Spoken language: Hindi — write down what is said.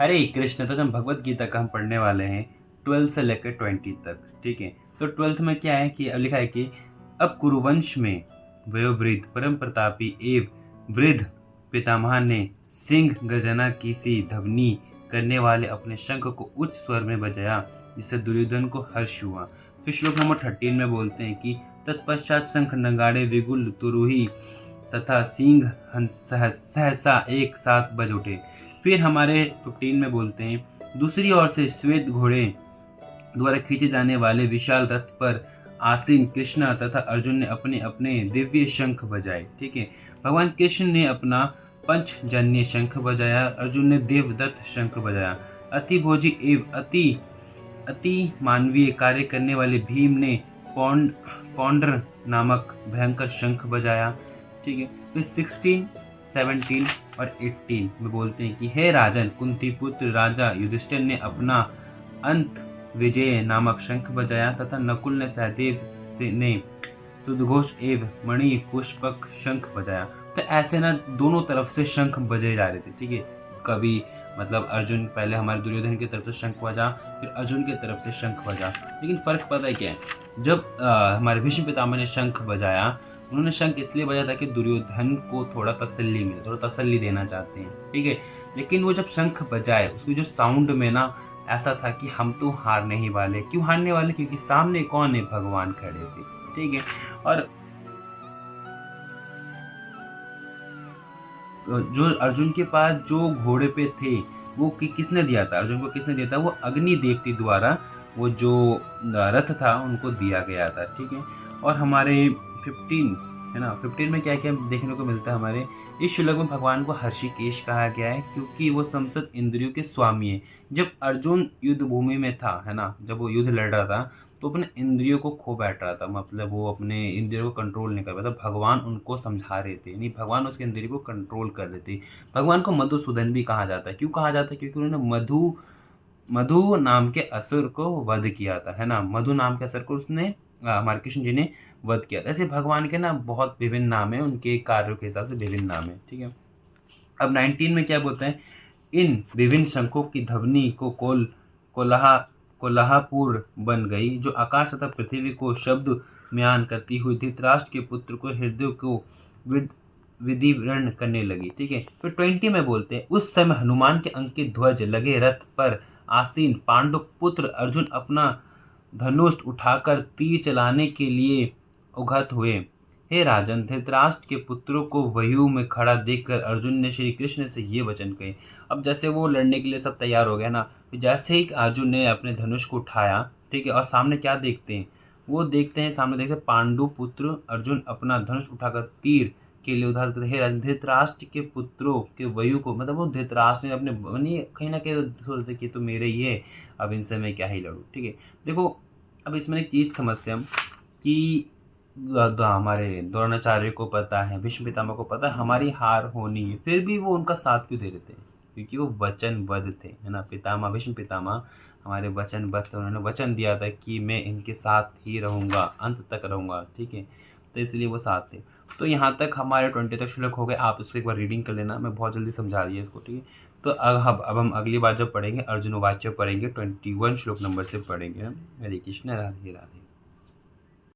हरे कृष्ण। तो हम भगवत गीता का हम पढ़ने वाले हैं 12 से लेकर 20 तक, ठीक है। तो 12th में क्या है कि अब लिखा है कि अब कुरुवंश में वयोवृद्ध परम प्रतापी एवं वृद्ध पितामह ने सिंह गर्जना की सी ध्वनि करने वाले अपने शंख को उच्च स्वर में बजाया, जिससे दुर्योधन को हर्ष हुआ। फिर श्लोक नंबर 13 में बोलते हैं कि तत्पश्चात शंख नगाड़े विगुल तुरुही तथा सिंह सहसा एक साथ बज उठे। फिर हमारे 15 में बोलते हैं दूसरी ओर से श्वेत घोड़े द्वारा खींचे जाने वाले विशाल रथ पर आसीन कृष्ण तथा अर्जुन ने अपने अपने दिव्य शंख बजाए, ठीक है। भगवान कृष्ण ने अपना पंचजन्य शंख बजाया, अर्जुन ने देवदत्त शंख बजाया। अति भोजी एवं अति मानवीय कार्य करने वाले भीम ने पौंड्र नामक भयंकर शंख बजाया, ठीक है। फिर 16, 17 और 18 में बोलते हैं कि हे राजन, कुंती पुत्र राजा युधिष्ठिर ने अपना अंत विजय नामक शंख बजाया तथा नकुल ने सहदेव ने सुदघोष एवं मणि पुष्पक शंख बजाया। तो ऐसे ना दोनों तरफ से शंख बजे जा रहे थे, ठीक है। कभी मतलब अर्जुन पहले हमारे दुर्योधन की तरफ से शंख बजा, फिर अर्जुन की तरफ से शंख बजा। लेकिन फर्क पता है क्या है, जब हमारे भीष्म पितामह ने शंख बजाया, उन्होंने शंख इसलिए बजाया था कि दुर्योधन को थोड़ा तसल्ली मिले, थोड़ा तसल्ली देना चाहते हैं, ठीक है। लेकिन वो जब शंख बजाए उसकी जो साउंड में ना ऐसा था कि हम तो हारने ही वाले। क्यों हारने वाले? क्योंकि सामने कौन है? भगवान खड़े थे, ठीक है। और जो अर्जुन के पास जो घोड़े पे थे वो किसने दिया था? अर्जुन को किसने दिया था? वो अग्नि देवती द्वारा वो जो रथ था उनको दिया गया था, ठीक है। और हमारे 15 है ना, 15 में क्या क्या देखने को मिलता है हमारे इस श्लोक में, भगवान को हर्षिकेश कहा गया है क्योंकि वो समस्त इंद्रियों के स्वामी है। जब अर्जुन युद्ध भूमि में था, है ना, जब वो युद्ध लड़ रहा था तो अपने इंद्रियों को खो बैठ रहा था, मतलब वो अपने इंद्रियों को कंट्रोल नहीं कर पाता। भगवान उनको समझा रहे थे, नहीं, भगवान उसके इंद्रियों को कंट्रोल कर रहे थे। भगवान को मधुसूदन भी कहा जाता है। क्यों कहा जाता है? क्योंकि उन्होंने मधु नाम के असुर को वध किया था, है ना। मधु नाम के असुर को उसने हमारे कृष्ण जी ने वध किया था। ऐसे भगवान के ना बहुत विभिन्न नाम है, उनके कार्यों के हिसाब से विभिन्न नाम है, ठीक है। अब 19 में क्या बोलते हैं, इन विभिन्न शंखों की ध्वनि को कोलाहा कोल्हापुर बन गई, जो आकाश तथा पृथ्वी को शब्द म्यान करती हुई धृतराष्ट्र के पुत्र को हृदय को विदीर्ण करने लगी, ठीक है। फिर 20 में बोलते हैं उस समय हनुमान के अंकित ध्वज लगे रथ पर आसीन पांडु पुत्र अर्जुन अपना धनुष उठाकर तीर चलाने के लिए उद्यत हुए। हे राजन, धृतराष्ट्र के पुत्रों को व्यूह में खड़ा देखकर अर्जुन ने श्री कृष्ण से ये वचन कहे। अब जैसे वो लड़ने के लिए सब तैयार हो गया ना, जैसे ही अर्जुन ने अपने धनुष को उठाया, ठीक है, और सामने क्या देखते हैं, वो देखते हैं सामने देखते हैं पांडु पुत्र अर्जुन अपना धनुष उठाकर तीर के लिए उद्यत करते। हे राजन, धृतराष्ट्र के पुत्रों के व्यूह को, मतलब वो धृतराष्ट्र ने अपने कहीं ना कहीं सोचते कि तो मेरे ही है, अब इनसे मैं क्या ही लड़ूँ, ठीक है। देखो अब इसमें एक चीज़ समझते हैं हम कि हमारे द्रोणाचार्य को पता है, भीष्म पितामह को पता है हमारी हार होनी है, फिर भी वो उनका साथ क्यों दे रहे थे? क्योंकि वो वचनबद्ध थे, है ना। पितामह भीष्म पितामह हमारे वचनबद्ध थे, उन्होंने वचन दिया था कि मैं इनके साथ ही रहूँगा, अंत तक रहूँगा, ठीक है। तो इसलिए वो साथ थे। तो यहाँ तक हमारे 20 तक श्लोक हो गए। आप इसको एक बार रीडिंग कर लेना, मैं बहुत जल्दी समझा दिया इसको, ठीक है। तो अब हम अगली बार जब पढ़ेंगे अर्जुन वाच्य पढ़ेंगे, 21 श्लोक नंबर से पढ़ेंगे। हरे कृष्ण, राधे राधे।